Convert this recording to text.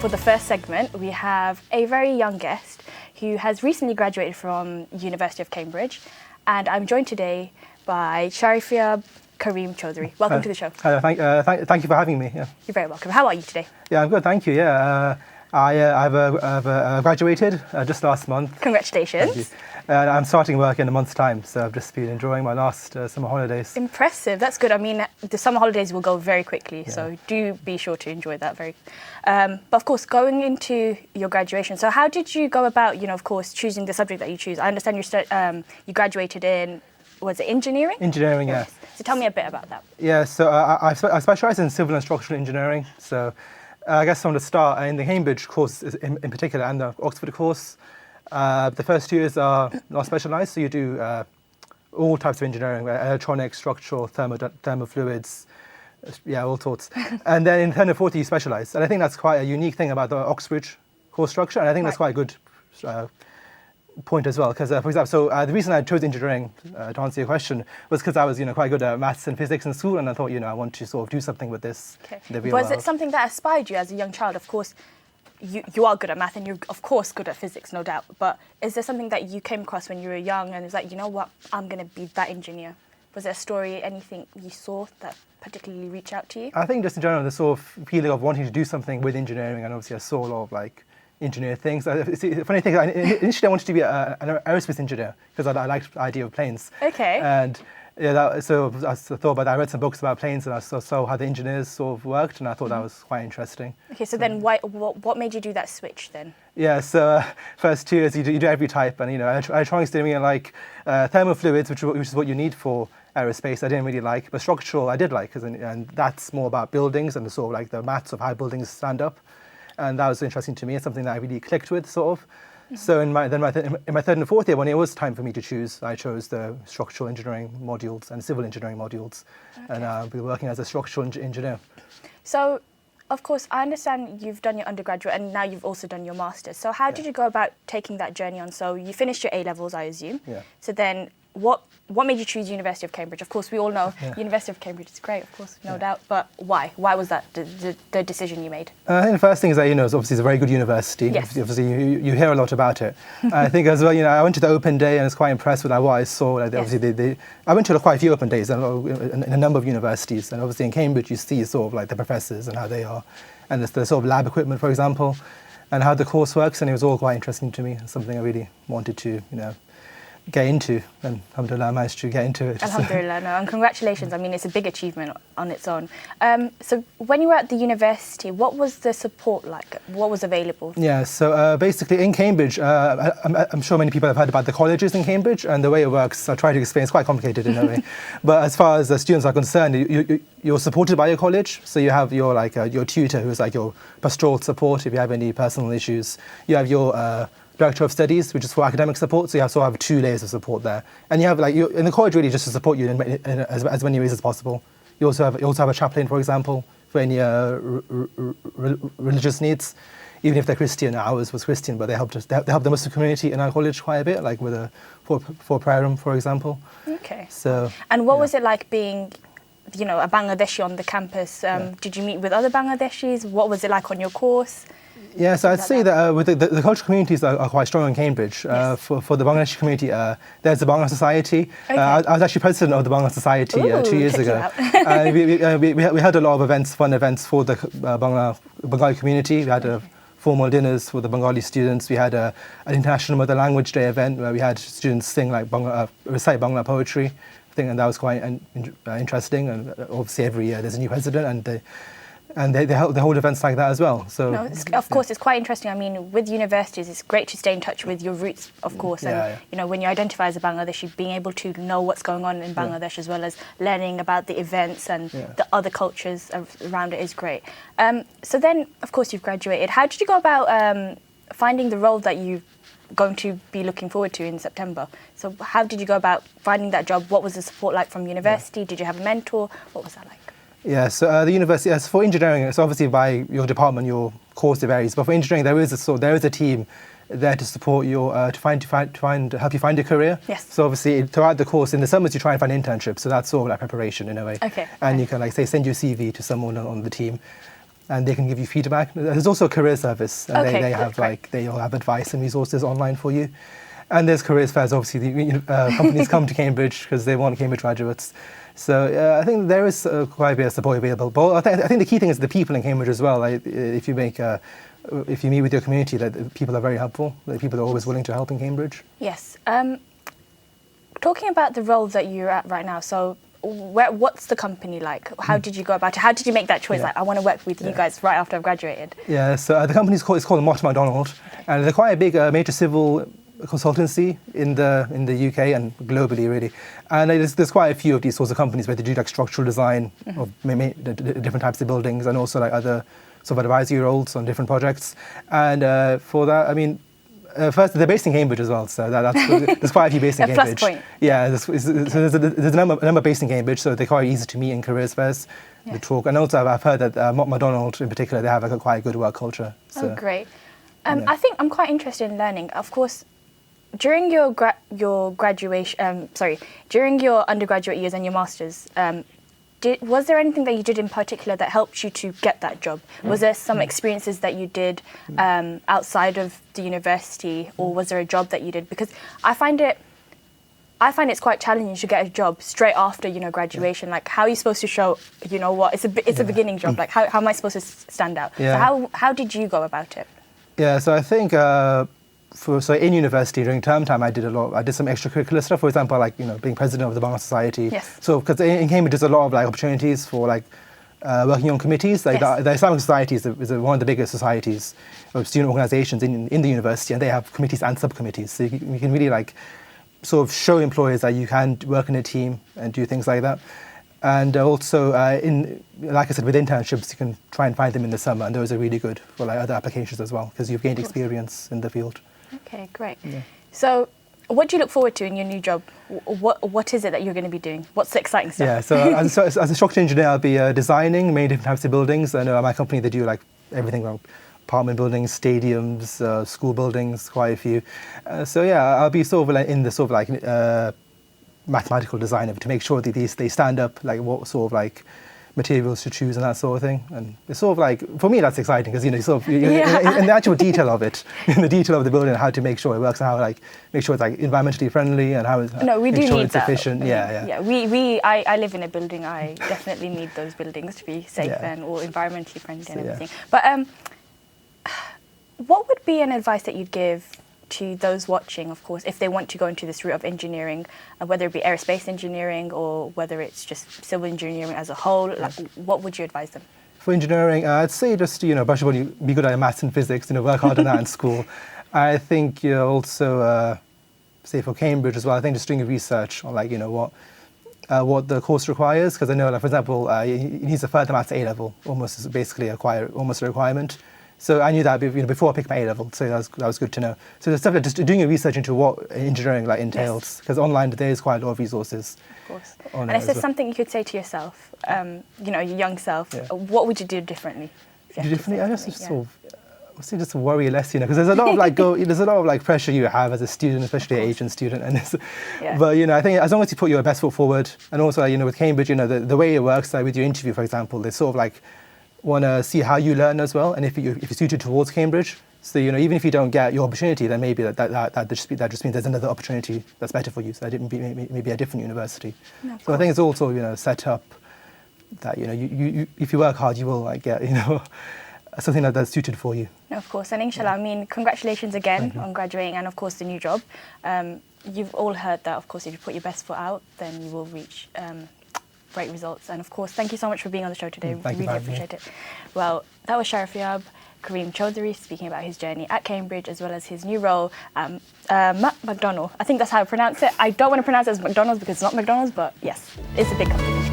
for the first segment, we have a very young guest who has recently graduated from University of Cambridge, and I'm joined today by Sharafiab Chowdhury. Welcome to the show. Thank you for having me. Yeah. You're very welcome. How are you today? Yeah, I'm good, thank you. Yeah, I've graduated just last month. Congratulations. Thank you. I'm starting work in a month's time, so I've just been enjoying my last summer holidays. Impressive. That's good. I mean, the summer holidays will go very quickly, so do be sure to enjoy that. But of course, going into your graduation, so how did you go about, of course, choosing the subject that you choose? I understand you graduated in, was it engineering? Engineering, yes. So tell me a bit about that. Yeah, so I specialise in civil and structural engineering. So I guess from the start, in the Cambridge course in particular and the Oxford course, the first 2 years are not specialised, so you do all types of engineering, electronics, structural, thermofluids, all sorts. And then in third and fourth you specialise. And I think that's quite a unique thing about the Oxbridge course structure, and I think that's quite a good point as well. Because, for example, the reason I chose engineering, to answer your question, was because I was quite good at maths and physics in school, and I thought, I want to sort of do something with this in the real world. Was it something that inspired you as a young child? Of course, you are good at math and you're, of course, good at physics, no doubt. But is there something that you came across when you were young and it was like, you know what, I'm going to be that engineer? Was there a story, anything you saw that particularly reached out to you? I think just in general, the sort of feeling of wanting to do something with engineering, and obviously I saw a lot of engineer things. The funny thing, initially I wanted to be an aerospace engineer because I liked the idea of planes. Okay. And so I thought about that. I read some books about planes and I saw how the engineers sort of worked, and I thought that was quite interesting. Okay, so then what made you do that switch then? Yeah, so first 2 years you do every type, and electronics didn't really like, thermofluids, which is what you need for aerospace, I didn't really like, but structural I did like, and that's more about buildings and the sort of the maths of how buildings stand up. And that was interesting to me. It's something that I really clicked with, sort of. Mm-hmm. So in my third and fourth year, when it was time for me to choose, I chose the structural engineering modules and civil engineering modules, and I'll be working as a structural engineer. So, of course, I understand you've done your undergraduate and now you've also done your master's. So how did you go about taking that journey on? So you finished your A-levels, I assume. Yeah. So then what made you choose University of Cambridge? Of course, we all know University of Cambridge is great, of course, no doubt. But why? Why was that the decision you made? I think the first thing is that, obviously it's a very good university. Yes. Obviously, you hear a lot about it. I think as well, I went to the open day and I was quite impressed with what I saw. Obviously, I went to quite a few open days in a number of universities. And obviously in Cambridge, you see sort of the professors and how they are, and the sort of lab equipment, for example, and how the course works. And it was all quite interesting to me. Something I really wanted to, get into, and alhamdulillah I managed to get into it. Alhamdulillah, no, and congratulations. I mean, it's a big achievement on its own. So when you were at the university, what was the support like? What was available? Yeah, so basically in Cambridge, I'm sure many people have heard about the colleges in Cambridge, and the way it works, I'll try to explain, it's quite complicated in a way. But as far as the students are concerned, you're supported by your college, so you have your your tutor who's your pastoral support if you have any personal issues. You have your Director of Studies, which is for academic support, so you have 2 layers of support there. And you have in the college really just to support you in as many ways as possible. You also have a chaplain, for example, for any religious needs, even if they're Christian. Ours was Christian, but they helped the Muslim community in our college quite a bit, with a for prayer room, for example. Okay. So. And what was it like being, a Bangladeshi on the campus? Did you meet with other Bangladeshis? What was it like on your course? Yeah, so I'd say that with the cultural communities are quite strong in Cambridge. Yes. For the Bangladeshi community, there's the Bangla Society. Okay. I was actually president of the Bangla Society 2 years ago. We had a lot of fun events for the Bengali community. We had formal dinners for the Bengali students. We had an International Mother Language Day event where we had students sing recite Bangla poetry. I think, and that was quite interesting. And obviously every year there's a new president, and they hold events like that as well. So of course, it's quite interesting. I mean, with universities, it's great to stay in touch with your roots, of course. And when you identify as a Bangladeshi, being able to know what's going on in Bangladesh as well as learning about the events and the other cultures around it is great. So then, of course, you've graduated. How did you go about finding the role that you're going to be looking forward to in September? So how did you go about finding that job? What was the support like from university? Did you have a mentor? What was that like? Yeah, so the university, as for engineering, it's obviously by your department, your course varies. But for engineering, there is a team there to support you, to help you find a career. Yes. So obviously, throughout the course, in the summers, you try and find internships. So that's sort of preparation in a way. Okay. And you can, say, send your CV to someone on the team. and they can give you feedback. There's also a career service, and Okay, they have they all have advice and resources online for you. And there's careers fairs. Obviously, the companies come to Cambridge because they want Cambridge graduates. So I think there is quite a bit of support available. But I think the key thing is the people in Cambridge as well. Like, if you meet with your community, that people are very helpful. That people are always willing to help in Cambridge. Yes. Talking about the role that you're at right now, so what's the company like? How did you go about it? How did you make that choice? Like, I want to work with you guys right after I've graduated. Yeah, so the company's called Mott, Macdonald, and they're quite a big major civil consultancy in the UK and globally, really. And there's quite a few of these sorts of companies where they do like structural design of different types of buildings, and also like other sort of advisory roles on different projects. And for that, I mean, first, they're based in Cambridge as well, so there's quite a few based in Cambridge. Plus point. Yeah, there's a number based in Cambridge, so they're quite easy to meet in careers fairs. Yes. They talk, and also I've heard that Macdonald in particular, they have like a quite good work culture. So, oh, great. I think I'm quite interested in learning. Of course, during your graduation, during your undergraduate years and your masters, was there anything that you did in particular that helped you to get that job? Was there some experiences that you did outside of the university, or was there a job that you did? Because I find it's quite challenging to get a job straight after graduation. Like, how are you supposed to show what it's a beginning job? Like, how am I supposed to stand out? Yeah. So how did you go about it? Yeah, so I think in university during term time I did some extracurricular stuff. For example, like being president of the Bangla Society. Yes. So because in Cambridge there's a lot of like opportunities for like working on committees. Like Yes. the Islamic Society is one of the biggest societies of student organisations in the university, and they have committees and subcommittees. So you can really like sort of show employers that you can work in a team and do things like that. And also, like I said, with internships, you can try and find them in the summer, and those are really good for like other applications as well, because you've gained experience in the field. Okay, great. Yeah. So, what do you look forward to in your new job? What is it that you're going to be doing? What's the exciting stuff? Yeah, so as a structural engineer, I'll be designing many different types of buildings. I know at my company they do like everything from apartment buildings, stadiums, school buildings, quite a few. So yeah, I'll be sort of like in the sort of like mathematical design of it to make sure that they stand up, like what sort of like materials to choose and that sort of thing. And it's sort of like, for me, that's exciting because in the actual detail of it, in the detail of the building, how to make sure it works and how like make sure it's like environmentally friendly and how we do need it's that. efficient. Yeah. I live in a building. I definitely need those buildings to be safe and or environmentally friendly and everything. But what would be an advice that you'd give to those watching, of course, if they want to go into this route of engineering, whether it be aerospace engineering or whether it's just civil engineering as a whole? Like, what would you advise them? For engineering, I'd say just brush up on be good at maths and physics. Work hard on that in school. I think also say for Cambridge as well. I think just doing research on like what the course requires, because I know like for example it needs a further maths A level, almost is basically almost a requirement. So I knew that before I picked my A level, so that was good to know. So there's stuff like just doing your research into what engineering like entails, because online there is quite a lot of resources. Of course. And if there's something you could say to yourself, your young self, what would you do differently? I just worry less, because there's a lot of there's a lot of like pressure you have as a student, especially an Asian student, and but I think as long as you put your best foot forward, and also with Cambridge, the way it works, like with your interview, for example, they sort of like want to see how you learn as well, and if you're suited towards Cambridge. So even if you don't get your opportunity, then maybe that just means there's another opportunity that's better for you. So maybe a different university. No, so I think it's also set up that you if you work hard, you will get something that's suited for you. No, of course, and inshallah, I mean, congratulations again on graduating and of course the new job. You've all heard that, of course, if you put your best foot out, then you will reach great results. And of course, thank you so much for being on the show today. Thank you. Really appreciate it. Well, that was Sharafiab Kareem Chowdhury speaking about his journey at Cambridge as well as his new role at Macdonald. I think that's how I pronounce it. I don't want to pronounce it as McDonald's because it's not McDonald's, but yes, it's a big company.